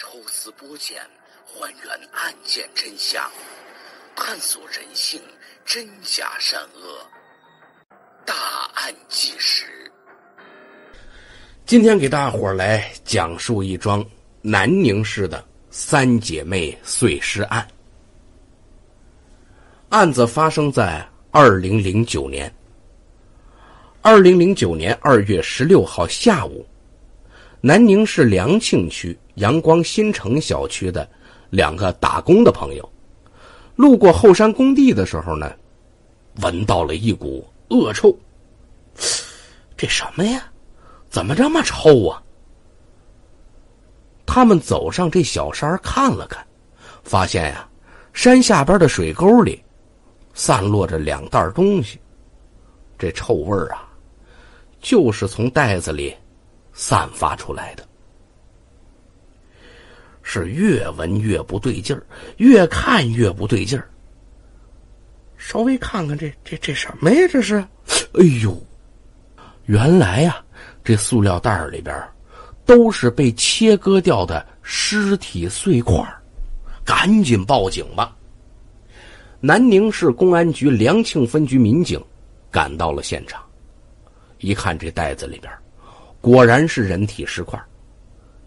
抽丝剥茧，还原案件真相，探索人性真假善恶，大案纪实。今天给大伙儿来讲述一桩南宁市的三姐妹碎尸案。案子发生在2009年。2009年2月16号下午，南宁市良庆区阳光新城小区的两个打工的朋友，路过后山工地的时候呢，闻到了一股恶臭。这什么呀？怎么这么臭啊？他们走上这小山看了看，发现呀，山下边的水沟里散落着两袋东西。这臭味儿啊，就是从袋子里散发出来的。是越闻越不对劲儿，越看越不对劲儿。稍微看看这什么呀？这是，哎呦，原来呀，这塑料袋里边都是被切割掉的尸体碎块，赶紧报警吧！南宁市公安局良庆分局民警赶到了现场，一看这袋子里边果然是人体尸块。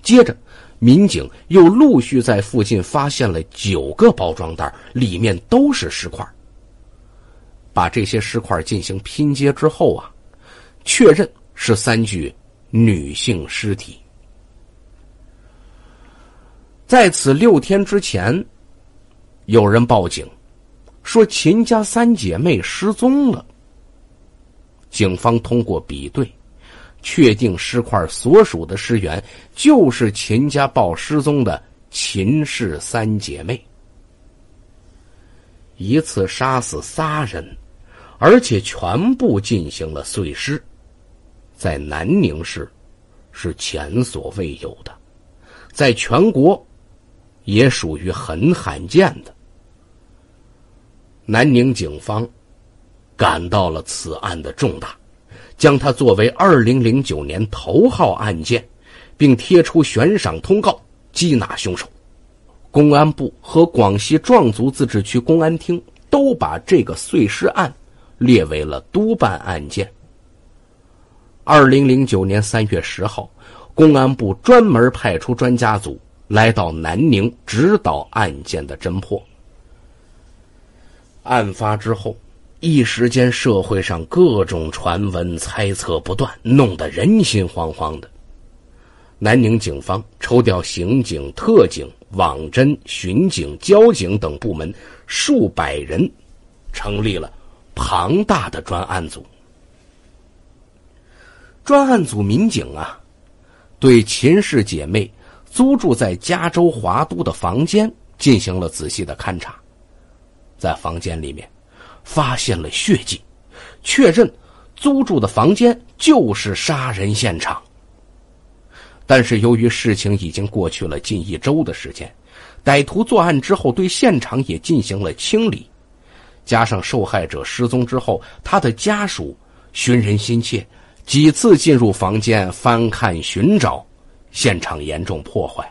接着民警又陆续在附近发现了9个包装袋，里面都是尸块。把这些尸块进行拼接之后啊，确认是3具女性尸体。在此6天之前，有人报警说秦家3姐妹失踪了。警方通过比对，确定尸块所属的尸源就是秦家报失踪的秦氏3姐妹。一次杀死3人，而且全部进行了碎尸，在南宁市是前所未有的，在全国也属于很罕见的。南宁警方感到了此案的重大，将它作为2009年头号案件，并贴出悬赏通告缉拿凶手。公安部和广西壮族自治区公安厅都把这个碎尸案列为了督办案件。2009年3月10号，公安部专门派出专家组来到南宁指导案件的侦破。案发之后，一时间社会上各种传闻猜测不断，弄得人心惶惶的。南宁警方抽调刑警、特警、网侦、巡警、交警等部门数百人，成立了庞大的专案组。专案组民警啊，对秦氏姐妹租住在加州华都的房间进行了仔细的勘查。在房间里面发现了血迹，确认租住的房间就是杀人现场。但是由于事情已经过去了近1周的时间，歹徒作案之后对现场也进行了清理，加上受害者失踪之后，他的家属寻人心切，几次进入房间翻看寻找，现场严重破坏，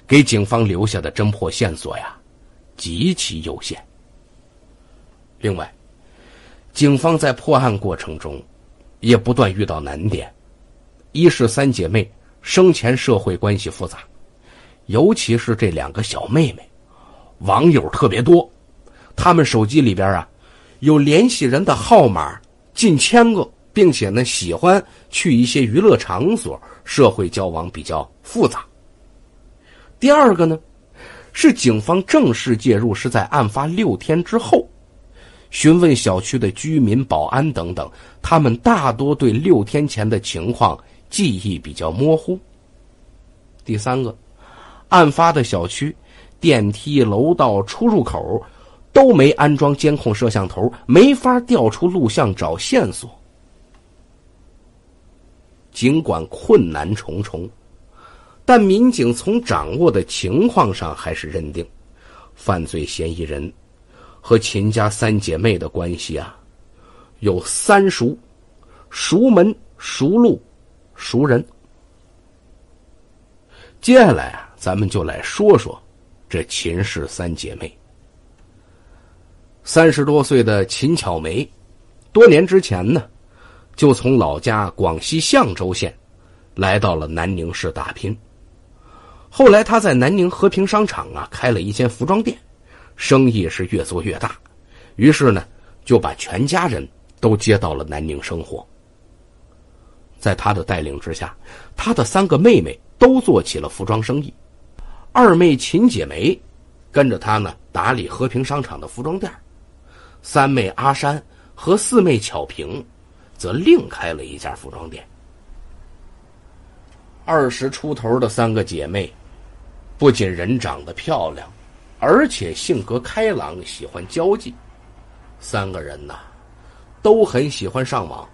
给警方留下的侦破线索呀极其有限。另外，警方在破案过程中也不断遇到难点。一是3姐妹生前社会关系复杂，尤其是这2个小妹妹，网友特别多，她们手机里边啊有联系人的号码近1000个，并且呢喜欢去一些娱乐场所，社会交往比较复杂。第二个呢，是警方正式介入是在案发6天之后，询问小区的居民、保安等等，他们大多对6天前的情况记忆比较模糊。第三个，案发的小区电梯、楼道、出入口都没安装监控摄像头，没法调出录像找线索。尽管困难重重，但民警从掌握的情况上还是认定犯罪嫌疑人和秦家3姐妹的关系啊，有3熟：熟门、熟路、熟人。接下来啊，咱咱们就来说说这秦氏三姐妹。30多岁的秦巧梅，多年之前呢，就从老家广西象州县来到了南宁市打拼。后来她在南宁和平商场开了一间服装店，生意是越做越大，于是呢就把全家人都接到了南宁生活。在她的带领之下，她的3个妹妹都做起了服装生意。二妹秦姐梅跟着她呢打理和平商场的服装店，3妹阿山和4妹巧萍则另开了一家服装店。20出头的3个姐妹，不仅人长得漂亮，而且性格开朗，喜欢交际。3个人都很喜欢上网，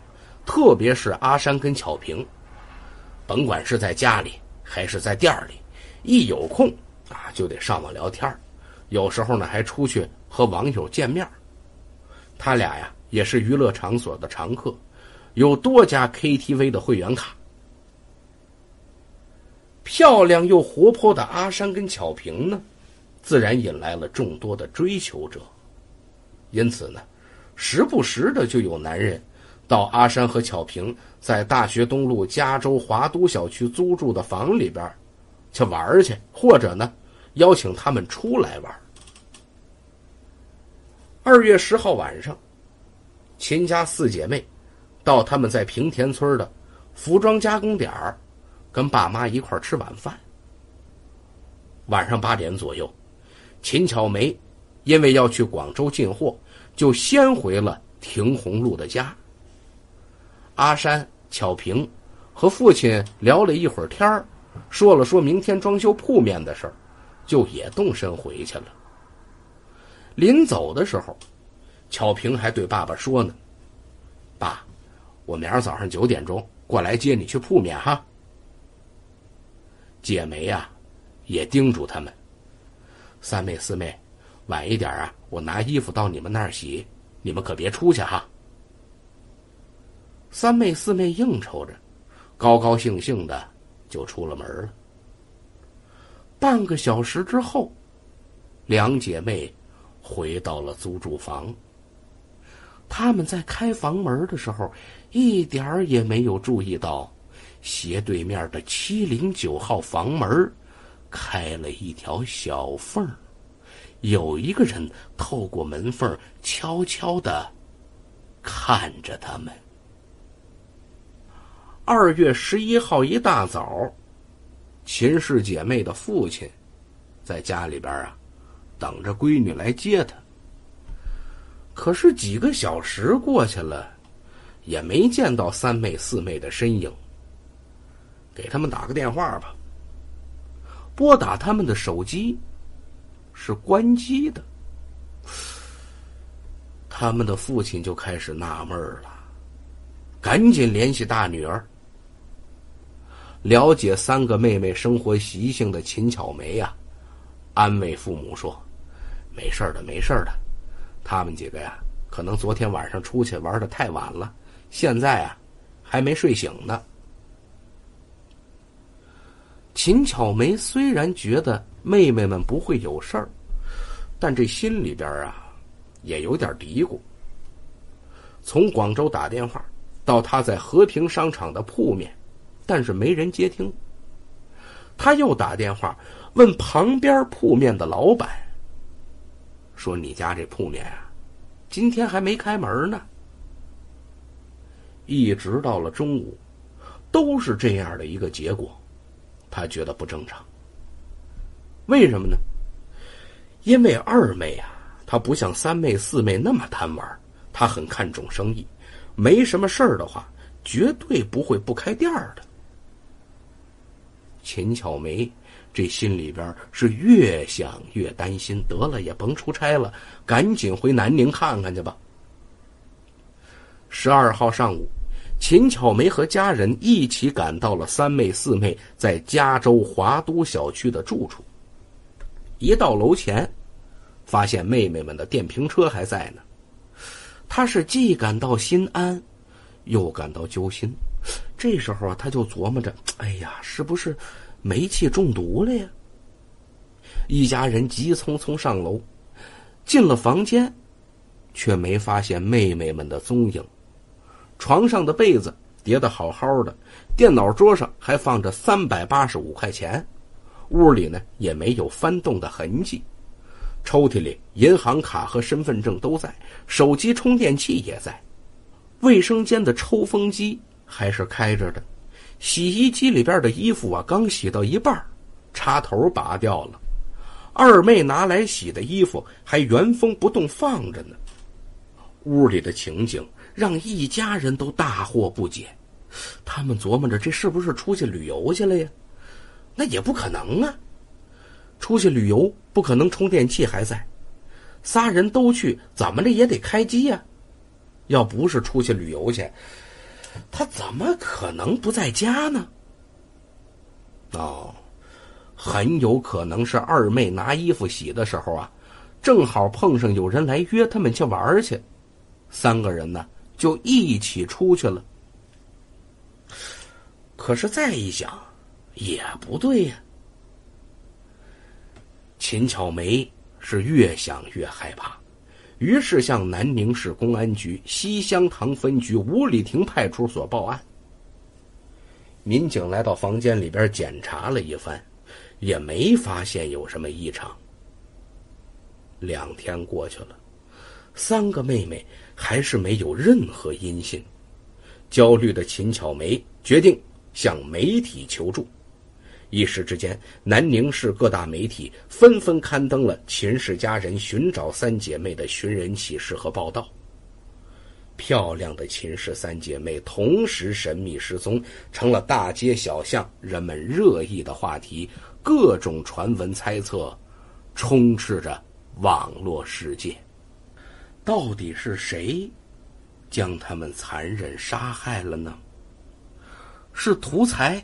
特别是阿山跟巧萍，甭管是在家里还是在店里，一有空就得上网聊天，有时候呢还出去和网友见面。他俩也是娱乐场所的常客，有多家 KTV 的会员卡。漂亮又活泼的阿山跟巧萍呢，自然引来了众多的追求者。因此呢，时不时的就有男人到阿山和巧萍在大学东路加州华都小区租住的房里边去玩去，或者呢邀请他们出来玩。2月10号晚上，秦家4姐妹到他们在平田村的服装加工点跟爸妈一块吃晚饭。晚上8点左右，秦巧梅因为要去广州进货，就先回了亭红路的家。阿山、巧萍和父亲聊了一会儿天，说了说明天装修铺面的事儿，就也动身回去了。临走的时候，巧萍还对爸爸说呢：“爸，我明儿早上9点钟过来接你去铺面哈。”姐梅也叮嘱他们：“3妹4妹，晚一点我拿衣服到你们那儿洗，你们可别出去哈。”3妹4妹应酬着，高高兴兴的就出了门了。半个小时之后，2姐妹回到了租住房。她们在开房门的时候，一点也没有注意到斜对面的709号房门开了一条小缝，有一个人透过门缝悄悄地看着他们。2月11号一大早，秦氏姐妹的父亲在家里边等着闺女来接她。可是几个小时过去了，也没见到3妹4妹的身影。给他们打个电话吧。拨打他们的手机是关机的。他们的父亲就开始纳闷了，赶紧联系大女儿。了解3个妹妹生活习性的秦巧梅安慰父母说：“没事的，没事的，他们几个可能昨天晚上出去玩得太晚了，现在还没睡醒呢。”秦巧梅虽然觉得妹妹们不会有事儿，但这心里边也有点嘀咕。从广州打电话到她在和平商场的铺面，但是没人接听。她又打电话问旁边铺面的老板，说：“你家这铺面今天还没开门呢。”一直到了中午，都是这样的一个结果。他觉得不正常。为什么呢？因为2妹她不像3妹4妹那么贪玩，她很看重生意，没什么事儿的话绝对不会不开店的。秦巧梅这心里边是越想越担心，得了也甭出差了，赶紧回南宁看看去吧。12号上午，秦巧梅和家人一起赶到了3妹4妹在加州华都小区的住处。一到楼前，发现妹妹们的电瓶车还在呢。她是既感到心安，又感到揪心。这时候她就琢磨着，哎呀，是不是煤气中毒了呀？一家人急匆匆上楼，进了房间，却没发现妹妹们的踪影。床上的被子叠得好好的，电脑桌上还放着385块钱，屋里呢也没有翻动的痕迹。抽屉里银行卡和身份证都在，手机充电器也在。卫生间的抽风机还是开着的，洗衣机里边的衣服啊刚洗到一半，插头拔掉了。二妹拿来洗的衣服还原封不动放着呢。屋里的情景让一家人都大惑不解，他们琢磨着这是不是出去旅游去了呀？那也不可能啊，出去旅游不可能充电器还在，仨人都去怎么着也得开机呀。要不是出去旅游去，他怎么可能不在家呢？很有可能是二妹拿衣服洗的时候啊，正好碰上有人来约他们去玩去，三个人呢就一起出去了。可是再一想也不对呀，秦巧梅是越想越害怕，于是向南宁市公安局西乡塘分局五里亭派出所报案。民警来到房间里边检查了一番，也没发现有什么异常。2天过去了，3个妹妹还是没有任何音信。焦虑的秦巧梅决定向媒体求助。一时之间，南宁市各大媒体纷纷刊登了秦氏家人寻找3姐妹的寻人启事和报道。漂亮的秦氏3姐妹同时神秘失踪，成了大街小巷人们热议的话题，各种传闻猜测充斥着网络世界。到底是谁将他们残忍杀害了呢？是图财、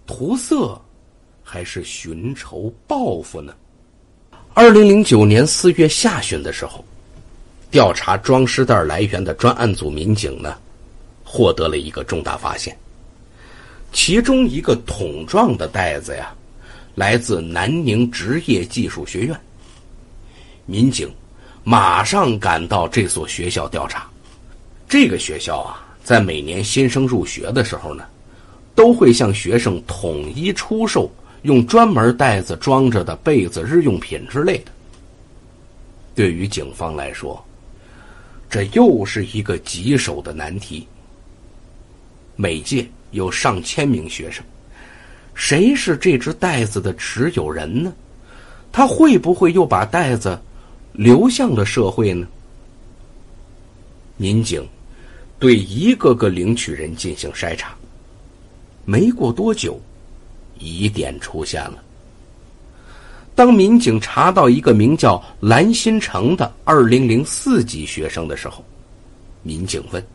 图色，还是寻仇报复呢？2009年4月下旬的时候，调查装尸袋来源的专案组民警呢，获得了一个重大发现。其中一个桶状的袋子呀，来自南宁职业技术学院。民警马上赶到这所学校调查。这个学校啊，在每年新生入学的时候呢，都会向学生统一出售用专门袋子装着的被子、日用品之类的。对于警方来说，这又是一个棘手的难题。每届有上千名学生，谁是这只袋子的持有人呢？他会不会又把袋子流向了社会呢？民警对一个个领取人进行筛查，没过多久，疑点出现了。当民警查到一个名叫蓝新成的2004级学生的时候，民警问：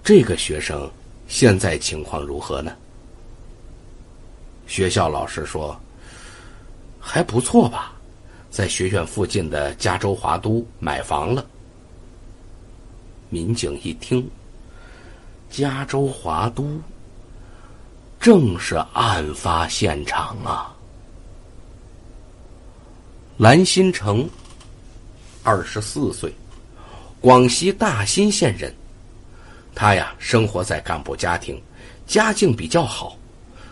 这个学生现在情况如何呢？学校老师说：还不错吧，在学院附近的加州华都买房了。民警一听，加州华都正是案发现场啊。蓝新成24岁，广西大新县人。他呀生活在干部家庭，家境比较好，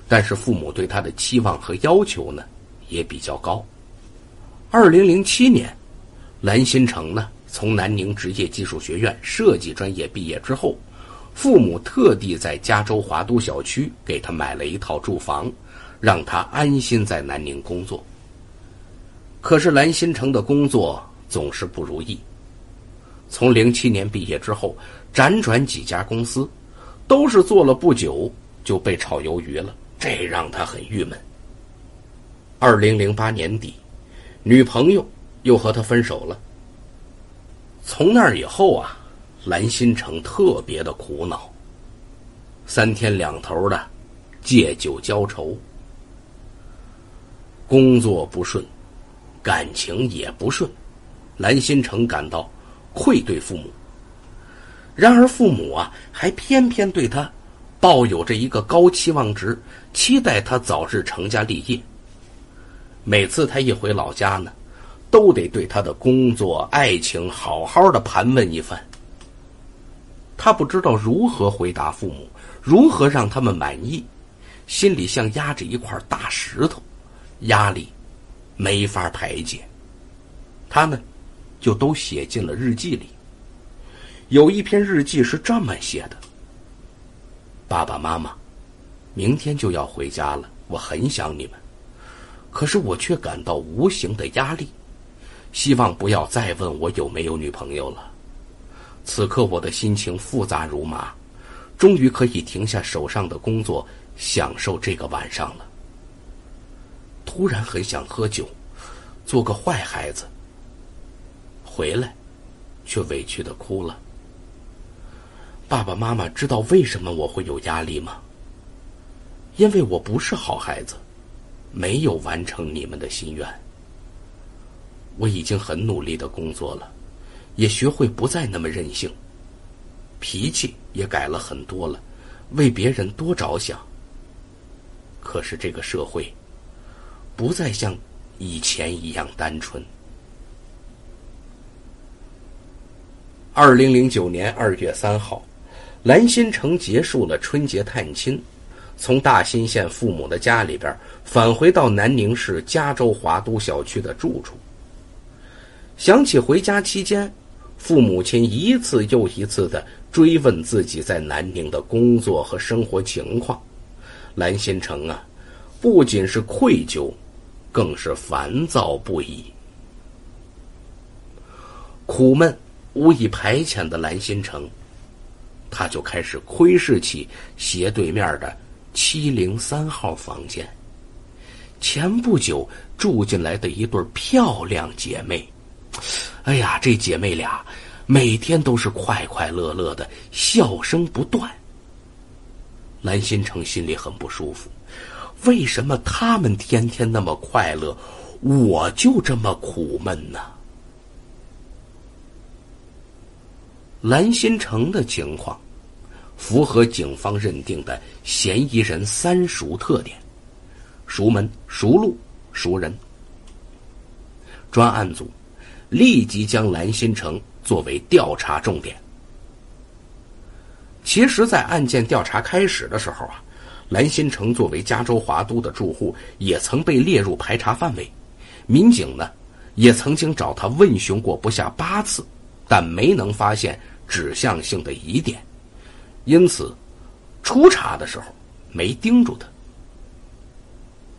但是父母对他的期望和要求呢也比较高。2007年，蓝新成呢从南宁职业技术学院设计专业毕业之后，父母特地在加州华都小区给他买了一套住房，让他安心在南宁工作。可是蓝新成的工作总是不如意，从07年毕业之后，辗转几家公司，都是做了不久就被炒鱿鱼了，这让他很郁闷。2008年底，女朋友又和他分手了。从那以后啊，蓝新成特别的苦恼，3天2头的借酒浇愁，工作不顺，感情也不顺，蓝新成感到愧对父母。然而父母啊，还偏偏对他抱有着一个高期望值，期待他早日成家立业。每次他一回老家呢，都得对他的工作、爱情好好的盘问一番。他不知道如何回答父母，如何让他们满意，心里像压着一块大石头，压力没法排解。他呢，就都写进了日记里。有一篇日记是这么写的：爸爸妈妈，明天就要回家了，我很想你们，可是我却感到无形的压力，希望不要再问我有没有女朋友了。此刻我的心情复杂如麻，终于可以停下手上的工作，享受这个晚上了。突然很想喝酒，做个坏孩子，回来却委屈地哭了。爸爸妈妈知道为什么我会有压力吗？因为我不是好孩子，没有完成你们的心愿。我已经很努力地工作了，也学会不再那么任性，脾气也改了很多了，为别人多着想。可是这个社会不再像以前一样单纯。2009年2月3号，蓝新成结束了春节探亲，从大新县父母的家里边返回到南宁市加州华都小区的住处。想起回家期间，父母亲一次又一次地追问自己在南宁的工作和生活情况，蓝新成啊，不仅是愧疚，更是烦躁不已。苦闷无以排遣的蓝新成，他就开始窥视起斜对面的703号房间。前不久住进来的一对漂亮姐妹，哎呀，这姐妹俩每天都是快快乐乐的，笑声不断。蓝新成心里很不舒服，为什么他们天天那么快乐，我就这么苦闷呢？蓝新成的情况符合警方认定的嫌疑人3熟特点：熟门、熟路、熟人。专案组立即将蓝新成作为调查重点。其实在案件调查开始的时候啊，蓝新成作为加州华都的住户，也曾被列入排查范围。民警呢，也曾经找他问询过不下8次，但没能发现指向性的疑点，因此初查的时候没盯住他。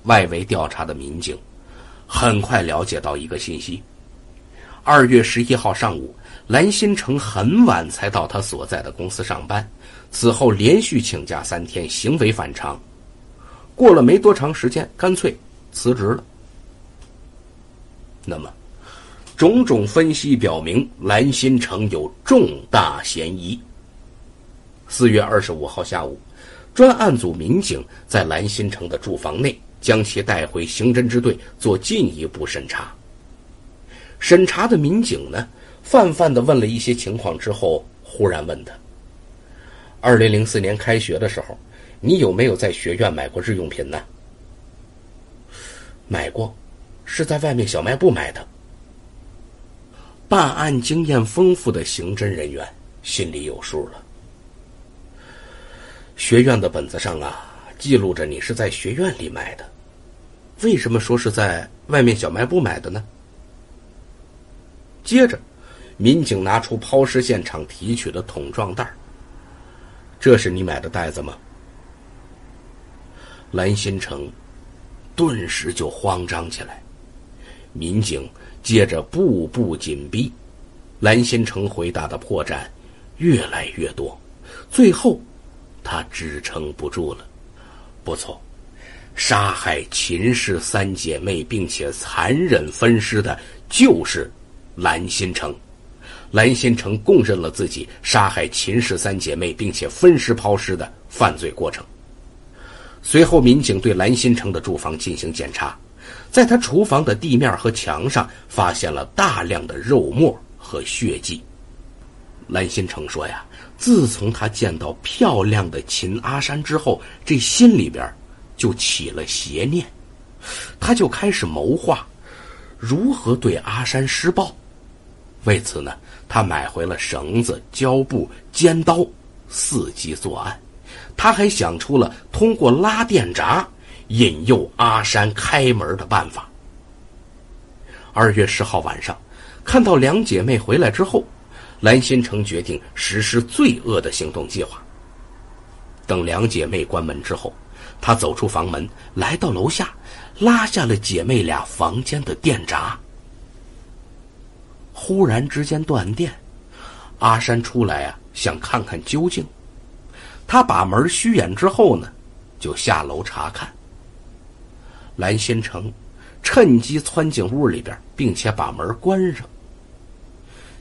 外围调查的民警很快了解到一个信息：2月11号上午，蓝新成很晚才到他所在的公司上班，此后连续请假3天，行为反常。过了没多长时间，干脆辞职了。那么种种分析表明，蓝新成有重大嫌疑。4月25号下午，专案组民警在蓝新成的住房内将其带回刑侦支队做进一步审查。审查的民警呢，泛泛地问了一些情况之后，忽然问他：2004年开学的时候，你有没有在学院买过日用品呢？买过，是在外面小卖部买的。办案经验丰富的刑侦人员心里有数了。学院的本子上啊，记录着你是在学院里买的，为什么说是在外面小卖部买的呢？接着民警拿出抛尸现场提取的桶状袋，这是你买的袋子吗？蓝新成顿时就慌张起来。民警接着步步紧逼，蓝新成回答的破绽越来越多，最后他支撑不住了。不错，杀害秦氏3姐妹并且残忍分尸的就是蓝新成。蓝新成供认了自己杀害秦氏3姐妹并且分尸抛尸的犯罪过程。随后民警对蓝新成的住房进行检查，在他厨房的地面和墙上发现了大量的肉沫和血迹。蓝新成说呀，自从他见到漂亮的秦阿山之后，这心里边就起了邪念，他就开始谋划如何对阿山施暴。为此呢，他买回了绳子、胶布、尖刀，伺机作案。他还想出了通过拉电闸引诱阿山开门的办法。2月10号晚上，看到两姐妹回来之后，蓝新成决定实施罪恶的行动计划。等两姐妹关门之后，他走出房门，来到楼下，拉下了姐妹俩房间的电闸。忽然之间断电，阿山出来想看看究竟。他把门虚掩之后呢，就下楼查看。蓝新成趁机窜进屋里边，并且把门关上。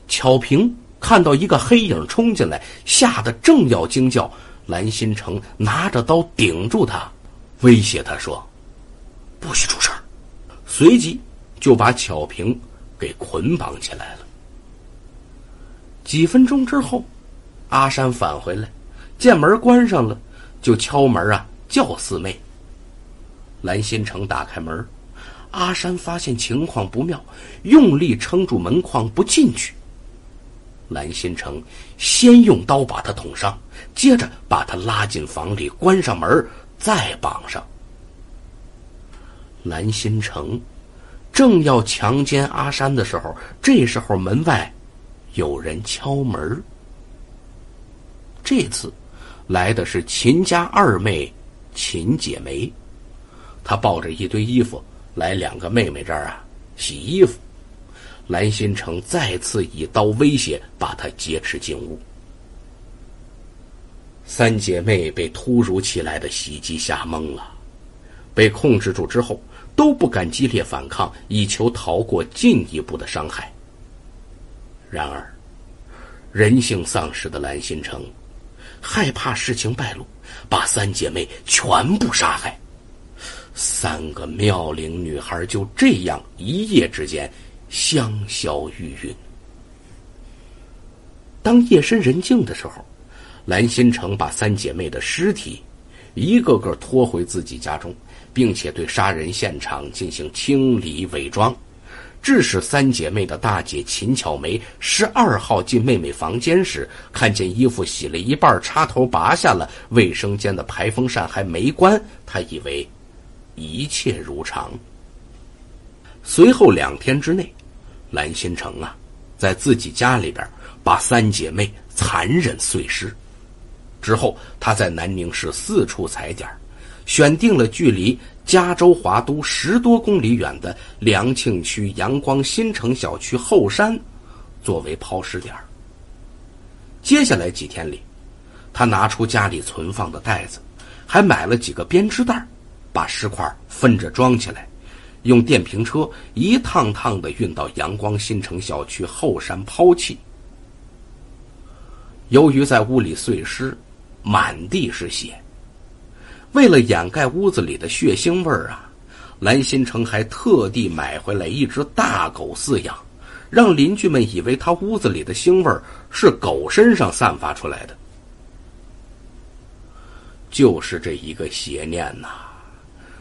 巧平看到一个黑影冲进来，吓得正要惊叫，蓝新成拿着刀顶住他，威胁他说：“不许出声。”随即就把巧平给捆绑起来了。几分钟之后，阿山返回来，见门关上了，就敲门叫四妹。蓝新成打开门，阿山发现情况不妙，用力撑住门框不进去。蓝新成先用刀把他捅伤，接着把他拉进房里，关上门，再绑上。蓝新成正要强奸阿山的时候，这时候门外有人敲门。这次来的是秦家二妹秦姐梅，她抱着一堆衣服来两个妹妹这儿洗衣服。蓝新成再次以刀威胁，把她劫持进屋。三姐妹被突如其来的袭击吓懵了，被控制住之后都不敢激烈反抗，以求逃过进一步的伤害。然而人性丧失的蓝新成害怕事情败露，把三姐妹全部杀害。3个妙龄女孩就这样一夜之间香消玉殒。当夜深人静的时候，蓝新成把三姐妹的尸体一个个拖回自己家中，并且对杀人现场进行清理伪装，致使三姐妹的大姐秦巧梅12号进妹妹房间时，看见衣服洗了一半，插头拔下了，卫生间的排风扇还没关，她以为一切如常。随后2天之内，蓝新成在自己家里边把三姐妹残忍碎尸。之后他在南宁市4处踩点，选定了距离加州华都10多公里远的良庆区阳光新城小区后山作为抛尸点。接下来几天里，他拿出家里存放的袋子，还买了几个编织袋，把尸块分着装起来，用电瓶车一趟趟地运到阳光新城小区后山抛弃。由于在屋里碎尸，满地是血，为了掩盖屋子里的血腥味蓝新成还特地买回来一只大狗饲养，让邻居们以为他屋子里的腥味是狗身上散发出来的。就是这一个邪念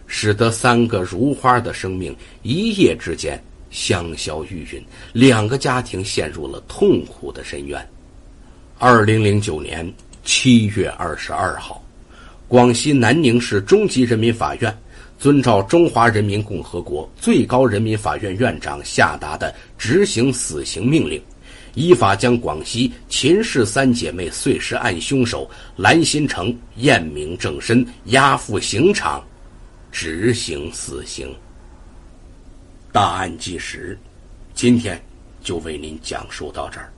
使得3个如花的生命一夜之间香消玉殒，2个家庭陷入了痛苦的深渊。2009年7月22号，广西南宁市中级人民法院遵照中华人民共和国最高人民法院院长下达的执行死刑命令，依法将广西秦氏3姐妹碎尸案凶手蓝新成验明正身，押赴刑场执行死刑。大案纪实，今天就为您讲述到这儿。